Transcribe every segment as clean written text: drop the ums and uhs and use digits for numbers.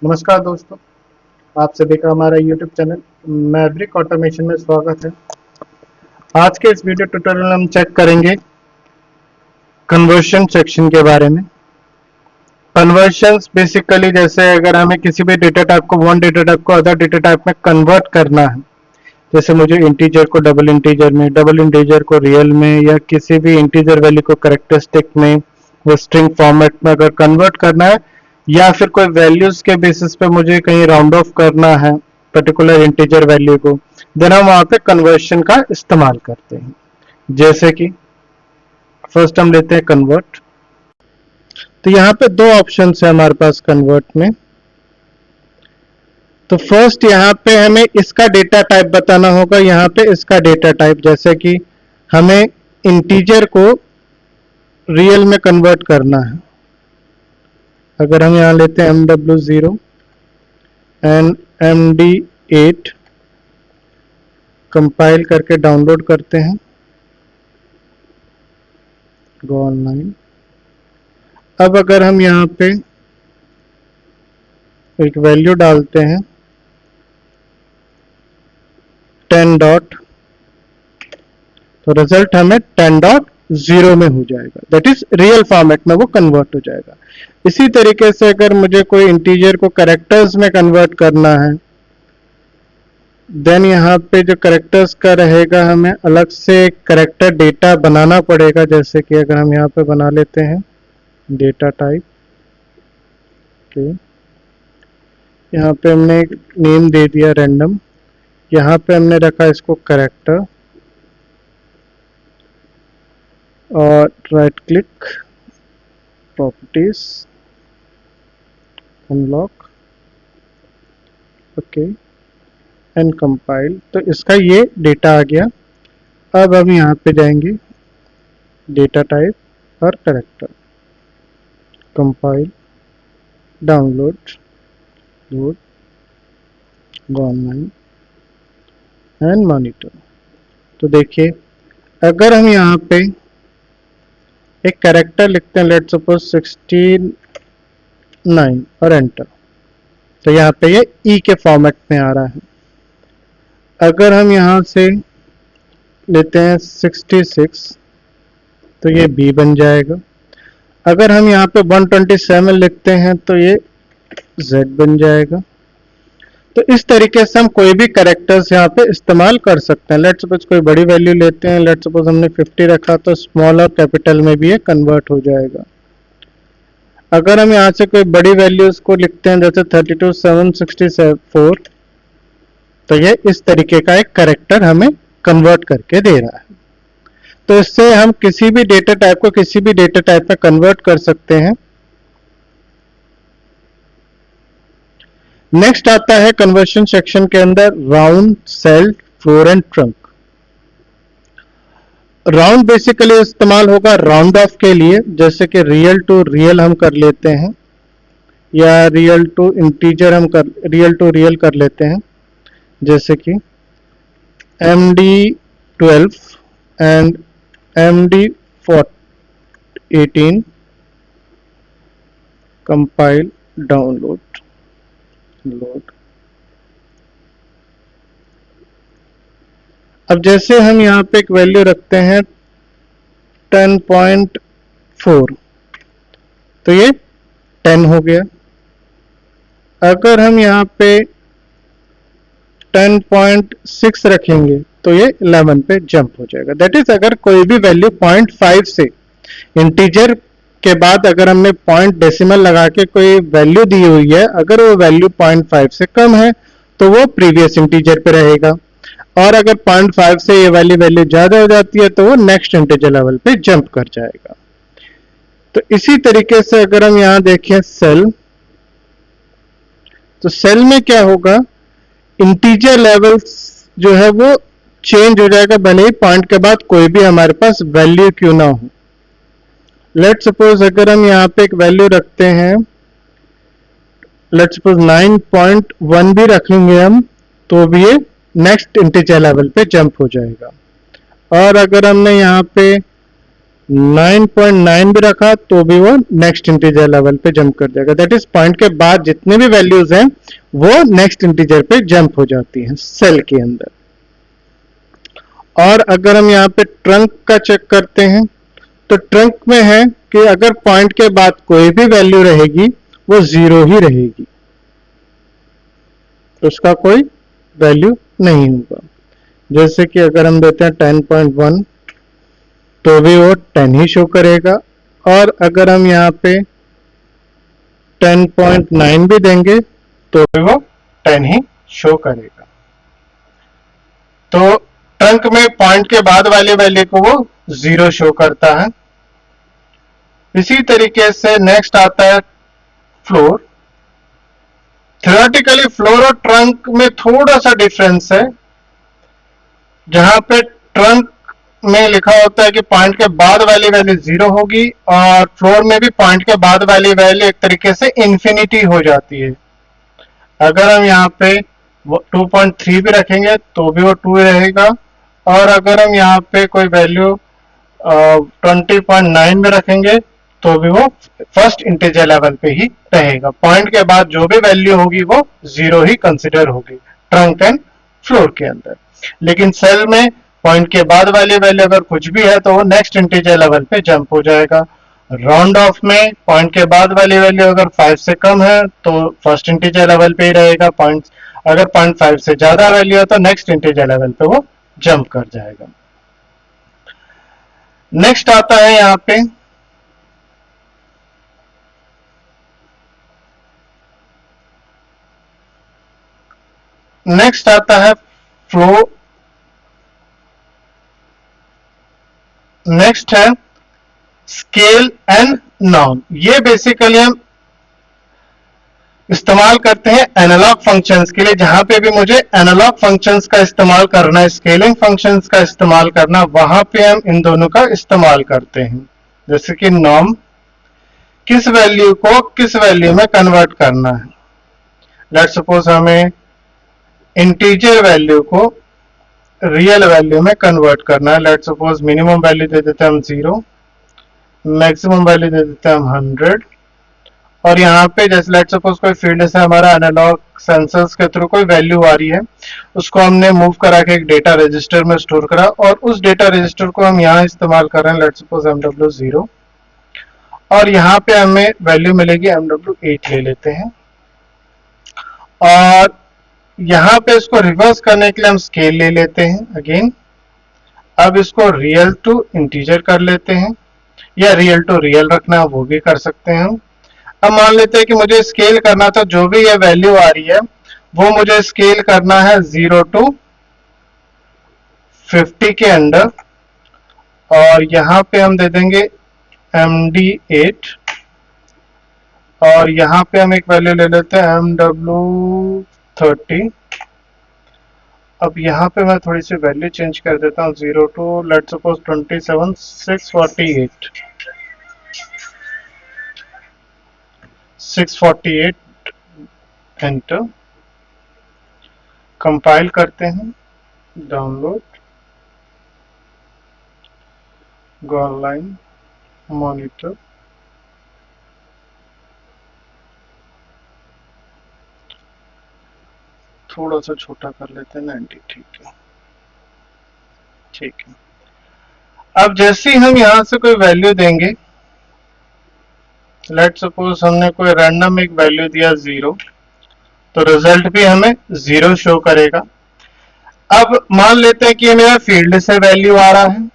नमस्कार दोस्तों, आप सभी का हमारा YouTube चैनल मैवरिक ऑटोमेशन में स्वागत है। आज के इस वीडियो ट्यूटोरियल में हम चेक करेंगे कन्वर्शन सेक्शन के बारे में। कन्वर्शंस बेसिकली जैसे अगर हमें किसी भी डेटा टाइप को वन डेटा टाइप को अदर डेटा टाइप में कन्वर्ट करना है, जैसे मुझे इंटीजर को डबल इंटीजर में, डबल इंटीजर को रियल में, या किसी भी इंटीजर वैल्यू को कैरेक्टरिस्टिक में, वो स्ट्रिंग फॉर्मेट में अगर कन्वर्ट करना है, या फिर कोई वैल्यूज के बेसिस पे मुझे कहीं राउंड ऑफ करना है पर्टिकुलर इंटीजर वैल्यू को, देन हम वहां पे कन्वर्शन का इस्तेमाल करते हैं। जैसे कि फर्स्ट हम लेते हैं कन्वर्ट। तो यहाँ पे दो ऑप्शन है हमारे पास कन्वर्ट में। तो फर्स्ट यहाँ पे हमें इसका डेटा टाइप बताना होगा, यहाँ पे इसका डेटा टाइप, जैसे कि हमें इंटीजर को रियल में कन्वर्ट करना है। अगर हम यहाँ लेते हैं MW0 एंड MD8, कंपाइल करके डाउनलोड करते हैं, गो ऑनलाइन। अब अगर हम यहाँ पे एक वैल्यू डालते हैं 10 डॉट, तो रिजल्ट हमें 10.0 में हो जाएगा, दैट इज रियल फॉर्मेट में वो कन्वर्ट हो जाएगा। इसी तरीके से अगर मुझे कोई इंटीजर को कैरेक्टर्स में कन्वर्ट करना है, देन यहाँ पे जो कैरेक्टर्स का रहेगा हमें अलग से कैरेक्टर डेटा बनाना पड़ेगा। जैसे कि अगर हम यहाँ पे बना लेते हैं डेटा टाइप के, यहाँ पे हमने एक नेम दे दिया रैंडम, यहाँ पे हमने रखा इसको कैरेक्टर, और right click, properties, unlock, okay and compile. तो इसका ये डेटा आ गया। अब हम यहाँ पे जाएंगे डेटा टाइप और character, compile, download, load, go online and monitor. तो देखिए अगर हम यहाँ पे एक कैरेक्टर लिखते हैं, लेट्स सपोज 69 और एंटर, तो यहाँ पे ये ई के फॉर्मेट में आ रहा है। अगर हम यहाँ से लेते हैं 66, तो ये बी बन जाएगा। अगर हम यहाँ पे 127 लिखते हैं तो ये जेड बन जाएगा। तो इस तरीके से हम कोई भी कैरेक्टर्स यहाँ पे इस्तेमाल कर सकते हैं। लेट्स सपोज कोई बड़ी वैल्यू लेते हैं, लेट्स सपोज हमने 50 रखा, तो स्मॉल और कैपिटल में भी ये कन्वर्ट हो जाएगा। अगर हम यहाँ से कोई बड़ी वैल्यूज को लिखते हैं, जैसे 32,764, तो ये इस तरीके का एक कैरेक्टर हमें कन्वर्ट करके दे रहा है। तो इससे हम किसी भी डेटा टाइप को किसी भी डेटा टाइप में कन्वर्ट कर सकते हैं। नेक्स्ट आता है कन्वर्शन सेक्शन के अंदर round, ceil, floor and trunc. Round basically इस्तेमाल होगा राउंड ऑफ के लिए, जैसे कि रियल टू रियल हम कर लेते हैं, या रियल टू इंटीजर हम रियल टू रियल कर लेते हैं, जैसे कि MD12 and MD18, compile, download, load. अब जैसे हम यहाँ पे एक वैल्यू रखते हैं 10.4, तो ये 10 हो गया। अगर हम यहाँ पे 10.6 रखेंगे तो ये 11 पे जंप हो जाएगा। दैट इज अगर कोई भी वैल्यू 0.5 से, इंटीजर के बाद अगर हमने पॉइंट डेसिमल लगा के कोई वैल्यू दी हुई है, अगर वो वैल्यू 0.5 से कम है तो वो प्रीवियस इंटीजर पे रहेगा, और अगर 0.5 से ये वाली वैल्यू ज्यादा हो जाती है तो वो नेक्स्ट इंटीजर लेवल पे जंप कर जाएगा। तो इसी तरीके से अगर हम यहाँ देखें सेल, तो सेल में क्या होगा, इंटीजर लेवल जो है वो चेंज हो जाएगा, भले ही पॉइंट के बाद कोई भी हमारे पास वैल्यू क्यों ना हो। लेट्स सपोज अगर हम यहाँ पे एक वैल्यू रखते हैं, लेट्स सपोज 9.1 भी रखेंगे हम, तो भी ये नेक्स्ट इंटीजर लेवल पे जंप हो जाएगा। और अगर हमने यहाँ पे 9.9 भी रखा तो भी वो नेक्स्ट इंटीजर लेवल पे जंप कर जाएगा। दैट इज पॉइंट के बाद जितने भी वैल्यूज हैं वो नेक्स्ट इंटीजर पे जंप हो जाती हैं सेल के अंदर। और अगर हम यहाँ पे ट्रंक का चेक करते हैं तो ट्रंक में है कि अगर पॉइंट के बाद कोई भी वैल्यू रहेगी वो 0 ही रहेगी, तो उसका कोई वैल्यू नहीं होगा। जैसे कि अगर हम देते हैं 10.1 तो भी वो 10 ही शो करेगा, और अगर हम यहाँ पे 10.9 भी देंगे तो भी वो 10 ही शो करेगा। तो ट्रंक में पॉइंट के बाद वाली वैल्यू को वो 0 शो करता है। इसी तरीके से नेक्स्ट आता है फ्लोर। थ्योरेटिकली फ्लोर और ट्रंक में थोड़ा सा डिफरेंस है, जहां पे ट्रंक में लिखा होता है कि पॉइंट के बाद वाली वैल्यू 0 होगी, और फ्लोर में भी पॉइंट के बाद वाली वैल्यू एक तरीके से इंफिनिटी हो जाती है। अगर हम यहाँ पे 2.3 भी रखेंगे तो भी वो 2 रहेगा, और अगर हम यहाँ पे कोई वैल्यू 20.9 में रखेंगे तो भी वो फर्स्ट इंटीजर लेवल पे ही रहेगा। पॉइंट के बाद जो भी वैल्यू होगी वो 0 ही कंसिडर होगी ट्रंक एंड फ्लोर के अंदर। लेकिन सेल में पॉइंट के बाद वाली वैल्यू अगर कुछ भी है तो वो नेक्स्ट इंटीजर लेवल पे जंप हो जाएगा। राउंड ऑफ में पॉइंट के बाद वाली वैल्यू अगर 5 से कम है तो फर्स्ट इंटीजर लेवल पे ही रहेगा। पॉइंट अगर 0.5 से ज्यादा वैल्यू है तो नेक्स्ट इंटीजर लेवल पे वो जंप कर जाएगा। नेक्स्ट आता है यहाँ पे नेक्स्ट आता है फ्लो। नेक्स्ट है स्केल एंड नाउन। ये बेसिकली हम इस्तेमाल करते हैं एनालॉग फंक्शंस के लिए, जहां पे भी मुझे एनालॉग फंक्शंस का इस्तेमाल करना है, स्केलिंग फंक्शंस का इस्तेमाल करना, वहां पे हम इन दोनों का इस्तेमाल करते हैं। जैसे कि नॉर्म, किस वैल्यू को किस वैल्यू में कन्वर्ट करना है। लेट्स सपोज हमें इंटीजर वैल्यू को रियल वैल्यू में कन्वर्ट करना है। लेट्स सपोज मिनिमम वैल्यू दे देते हैं हम 0, मैक्सिमम वैल्यू दे देते हैं हम 100, और यहाँ पे जैसे लेट्स सपोज कोई फील्ड से हमारा एनालॉग सेंसर्स के थ्रू कोई वैल्यू आ रही है, उसको हमने मूव करा के एक डेटा रजिस्टर में स्टोर करा, और उस डेटा रजिस्टर को हम यहाँ इस्तेमाल कर रहे हैं। लेट्स सपोज MW0, और यहाँ पे हमें वैल्यू मिलेगी MW8 ले लेते हैं। और यहाँ पे इसको रिवर्स करने के लिए हम स्केल ले लेते हैं अगेन। अब इसको रियल टू इंटीजर कर लेते हैं, या रियल टू रियल रखना वो भी कर सकते हैं हम। अब मान लेते हैं कि मुझे स्केल करना था, जो भी ये वैल्यू आ रही है वो मुझे स्केल करना है 0 to 50 के अंडर, और यहाँ पे हम दे देंगे MD8, और यहाँ पे हम एक वैल्यू ले लेते हैं MW30। अब यहाँ पे मैं थोड़ी सी वैल्यू चेंज कर देता हूँ, 0 to let's suppose 27,648 enter. Compile करते हैं, डाउनलोड, गो ऑनलाइन, मॉनिटर, थोड़ा सा छोटा कर लेते हैं 90। ठीक है, ठीक है। अब जैसे ही हम यहां से कोई वैल्यू देंगे, लेट सपोज हमने कोई रैंडम एक वैल्यू दिया 0, तो रिजल्ट भी हमें 0 शो करेगा। अब मान लेते हैं कि मेरा फील्ड से वैल्यू आ रहा है,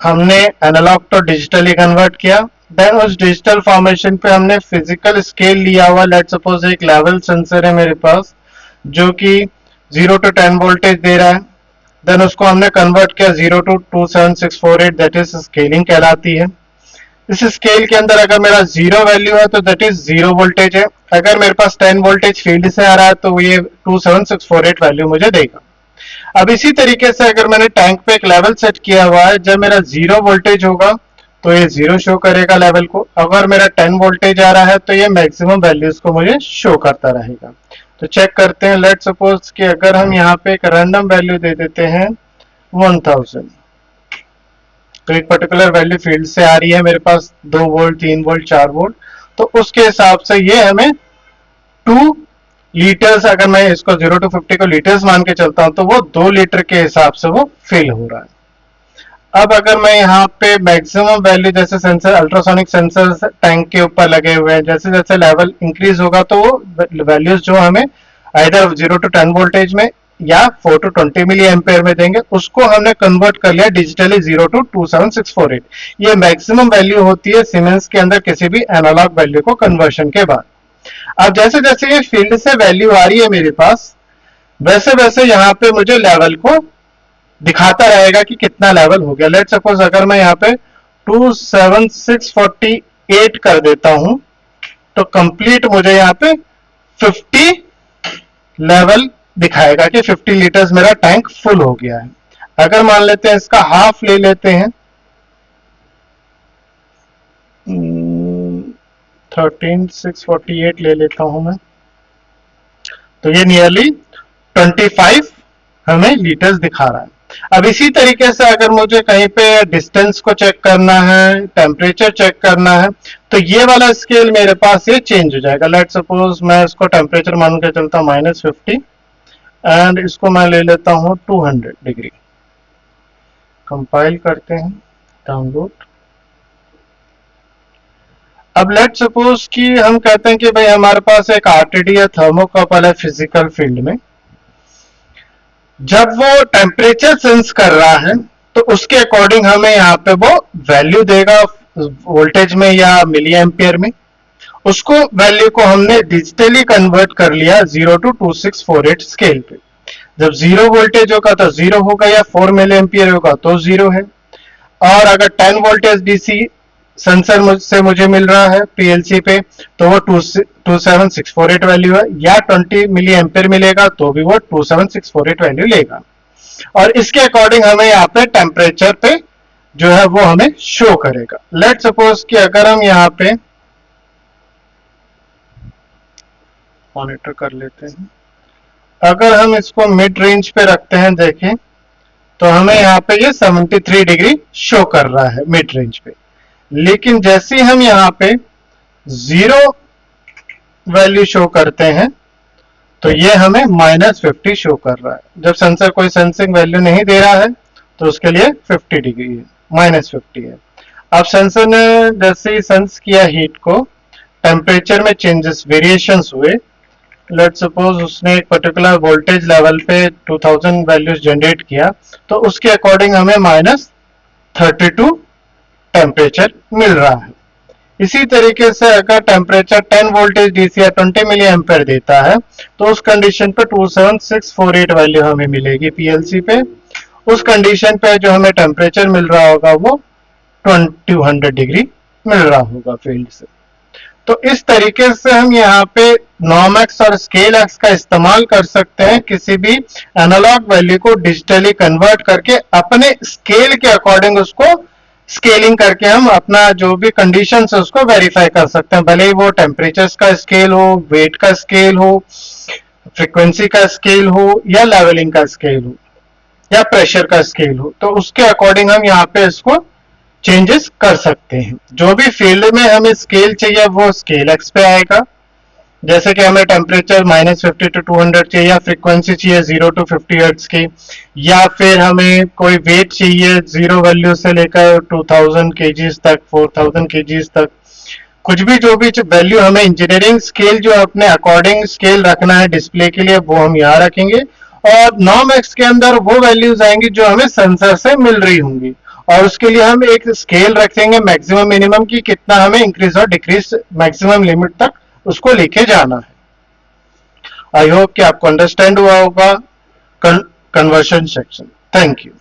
हमने एनालॉग तो डिजिटली कन्वर्ट किया, देन उस डिजिटल फॉर्मेशन पे हमने फिजिकल स्केल लिया हुआ। लेट सपोज एक लेवल सेंसर है मेरे पास जो कि 0 to 10 वोल्टेज दे रहा है, देन उसको हमने कन्वर्ट किया 0 to 27648, दैट इज स्केलिंग कहलाती है। इस स्केल के अंदर अगर मेरा 0 वैल्यू है तो दैट इज 0 वोल्टेज है, अगर मेरे पास 10 वोल्टेज फील्ड से आ रहा है तो ये 27648 वैल्यू मुझे देगा। अब इसी तरीके से अगर मैंने टैंक पे एक लेवल सेट किया हुआ है, जब मेरा 0 वोल्टेज होगा तो ये 0 शो करेगा लेवल को, अगर मेरा 10 वोल्टेज आ रहा है तो ये मैक्सिमम वैल्यूज को मुझे शो करता रहेगा। तो चेक करते हैं, लेट सपोज कि अगर हम यहाँ पे एक रैंडम वैल्यू दे देते हैं 1000, तो एक पर्टिकुलर वैल्यू फील्ड से आ रही है मेरे पास 2 वोल्ट 3 वोल्ट 4 वोल्ट, तो उसके हिसाब से ये हमें 2 लीटर्स, अगर मैं इसको 0 to 50 को लीटर्स मान के चलता हूं तो वो 2 लीटर के हिसाब से वो फिल हो रहा है। अब अगर मैं यहाँ पे मैक्सिमम वैल्यू, जैसे सेंसर अल्ट्रासोनिक सेंसर टैंक के ऊपर लगे हुए हैं, जैसे जैसे लेवल इंक्रीज होगा तो वो वैल्यूज जो हमें आइदर 0 to 10 वोल्टेज में या 4 to 20 मिली एम्पेयर में देंगे, उसको हमने कन्वर्ट कर लिया डिजिटली 0 to 27648। ये मैक्सिमम वैल्यू होती है सीमेंस के अंदर किसी भी एनालॉग वैल्यू को कन्वर्शन के बाद। अब जैसे जैसे ये फील्ड से वैल्यू आ रही है मेरे पास, वैसे वैसे यहाँ पे मुझे लेवल को दिखाता रहेगा कि कितना लेवल हो गया। लेट सपोज अगर मैं यहाँ पे 27648 कर देता हूं तो कंप्लीट मुझे यहाँ पे 50 लेवल दिखाएगा कि 50 लीटर्स मेरा टैंक फुल हो गया है। अगर मान लेते हैं इसका हाफ ले लेते हैं, 13648 ले लेता हूं मैं, तो ये नियरली 25 हमें लीटर्स दिखा रहा है। अब इसी तरीके से अगर मुझे कहीं पे डिस्टेंस को चेक करना है, टेम्परेचर चेक करना है, तो ये वाला स्केल मेरे पास ये चेंज हो जाएगा। लेट सपोज मैं इसको टेम्परेचर मान के चलता हूँ -50 एंड इसको मैं ले लेता हूँ 200 डिग्री। कंपाइल करते हैं, डाउनलोड। अब लेट सपोज कि हम कहते हैं कि भाई हमारे पास एक आरटीडी या थर्मोकपल है फिजिकल फील्ड में। जब वो टेम्परेचर सेंस कर रहा है तो उसके अकॉर्डिंग हमें यहाँ पे वो वैल्यू देगा वोल्टेज में या मिली एम्पियर में। उसको वैल्यू को हमने डिजिटली कन्वर्ट कर लिया 0 to 2648 स्केल पे। जब 0 वोल्टेज होगा तो 0 होगा, या 4 मिली एम्पियर होगा तो 0 है। और अगर 10 वोल्टेज डीसी सेंसर से मुझे मिल रहा है पीएलसी पे तो वो 27648 वैल्यू है, या 20 मिली एम्पियर मिलेगा तो भी वो 27648 वैल्यू लेगा। और इसके अकॉर्डिंग हमें यहाँ पे टेम्परेचर पे जो है वो हमें शो करेगा। लेट सपोज कि अगर हम यहाँ पे मॉनिटर कर लेते हैं, अगर हम इसको मिड रेंज पे रखते हैं देखें तो हमें यहाँ पे ये 73 डिग्री शो कर रहा है मिड रेंज पे। लेकिन जैसे ही हम यहाँ पे 0 वैल्यू शो करते हैं तो ये हमें -50 शो कर रहा है। जब सेंसर कोई सेंसिंग वैल्यू नहीं दे रहा है तो उसके लिए 50 डिग्री है, -50 है। अब सेंसर ने जैसे ही सेंस किया हीट को, टेम्परेचर में चेंजेस वेरिएशंस हुए। लेट सपोज उसने एक पर्टिकुलर वोल्टेज लेवल पे 2000 वैल्यूज जनरेट किया तो उसके अकॉर्डिंग हमें -32 टेम्परेचर मिल रहा है। इसी तरीके से अगर टेम्परेचर 10 वोल्टेज डीसी या 20 मिली एम्पेयर देता है तो उस कंडीशन पे 27648 वैल्यू हमें मिलेगी पीएलसी पे। उस कंडीशन पे जो हमें टेम्परेचर मिल रहा होगा वो 200 डिग्री मिल रहा होगा फील्ड से। तो इस तरीके से हम यहाँ पे नॉर्मैक्स और स्केल एक्स का इस्तेमाल कर सकते हैं किसी भी एनालॉग वैल्यू को डिजिटली कन्वर्ट करके अपने स्केल के अकॉर्डिंग उसको स्केलिंग करके हम अपना जो भी कंडीशन है उसको वेरीफाई कर सकते हैं। भले ही वो टेम्परेचर का स्केल हो, वेट का स्केल हो, फ्रीक्वेंसी का स्केल हो, या लेवलिंग का स्केल हो, या प्रेशर का स्केल हो, तो उसके अकॉर्डिंग हम यहाँ पे इसको चेंजेस कर सकते हैं। जो भी फील्ड में हमें स्केल चाहिए वो स्केल एक्स पे आएगा। जैसे कि हमें टेम्परेचर -50 to 200 चाहिए, या फ्रीक्वेंसी चाहिए 0 to 50 हर्ट्ज की, या फिर हमें कोई वेट चाहिए 0 वैल्यू से लेकर 2000 केजीज तक, 4000 केजीज तक, कुछ भी जो भी वैल्यू हमें इंजीनियरिंग स्केल जो अपने अकॉर्डिंग स्केल रखना है डिस्प्ले के लिए वो हम यहाँ रखेंगे। और नॉर्मैक्स के अंदर वो वैल्यूज आएंगी जो हमें सेंसर से मिल रही होंगी, और उसके लिए हम एक स्केल रखेंगे मैक्सिमम मिनिमम की कितना हमें इंक्रीज और डिक्रीज मैक्सिमम लिमिट तक उसको लेके जाना है। आई होप कि आपको अंडरस्टैंड हुआ होगा कन्वर्शन सेक्शन। Thank you.